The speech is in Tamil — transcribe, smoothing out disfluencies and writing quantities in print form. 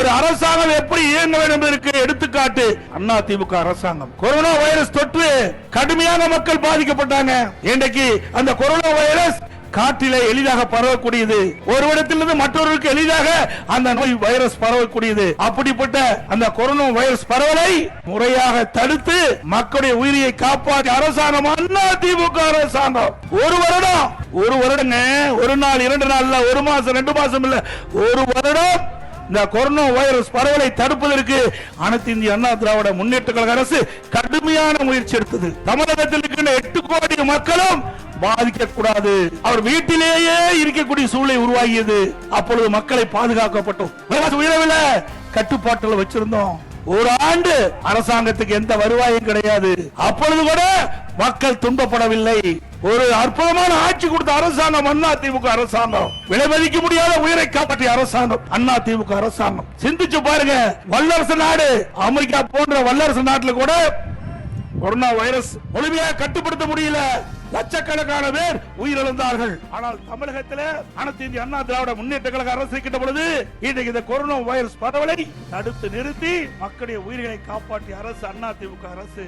ஒரு அரசாங்கம் எப்படி இயங்க வேண்டும் என்பதற்கு எடுத்துக்காட்டு அதிமுக அரசாங்கம். கொரோனா வைரஸ் தொற்று கடுமையாக மக்கள் பாதிக்கப்பட்டாங்க. இன்றைக்கு அந்த கொரோனா வைரஸ் காற்றிலே எளிதாக பரவக்கூடியது, ஒரு இடத்திலிருந்து மற்றொருக்கு எளிதாக அந்த நோய் வைரஸ் பரவக்கூடியது. அப்படிப்பட்ட அந்த கொரோனா வைரஸ் பரவலை முறையாக தடுத்து மக்களுடைய உயிரை காப்பாற்றிய அரசாங்கம் அதிமுக அரசாங்கம். ஒரு வருடங்க, ஒரு நாள் 2 நாள் இல்ல, 1 மாசம் 2 மாசம் இல்ல, ஒரு வருடம் இந்த கொரோனா வைரஸ் பரவலை தடுப்பதற்கு அனைத்து இந்திய அண்ணா திராவிட முன்னேற்ற கழக அரசு கடுமையான முயற்சி எடுத்தது. தமிழகத்தில் இருக்கின்ற 8 கோடி மக்களும் பாதிக்க கூடாது, அவர் வீட்டிலேயே இருக்கக்கூடிய சூழலை உருவாகியது. அப்பொழுது மக்களை பாதுகாக்கப்பட்டோம், உயரவில்லை, கட்டுப்பாட்டில் வச்சிருந்தோம். ஒரு ஆண்டு அரசாங்கத்துக்கு எந்த வருவாயும் கிடையாது. அப்பொழுது கூட மக்கள் துன்பப்படவில்லை. ஒரு அற்புதமான ஆட்சி கொடுத்த அரசாங்கம் அதிமுக அரசாங்கம். விலைமதிக்க முடியாத உயிரை காப்பாற்றிய அரசாங்கம் அதிமுக அரசாங்கம். சிந்திச்சு பாருங்க, வல்லரசு நாடு அமெரிக்கா போன்ற வல்லரசு நாட்டில் கூட கொரோனா வைரஸ் முழுமையாக கட்டுப்படுத்த முடியல, லட்சக்கணக்கான பேர் உயிரிழந்தார்கள். ஆனால் தமிழகத்தில் அனைத்து இந்திய அண்ணா திராவிட முன்னேற்ற கழக அரசு இருக்கின்ற பொழுது இன்றைக்கு இந்த கொரோனா வைரஸ் பரவலை தடுத்து நிறுத்தி மக்களுடைய உயிர்களை காப்பாற்றிய அரசு அதிமுக அரசு.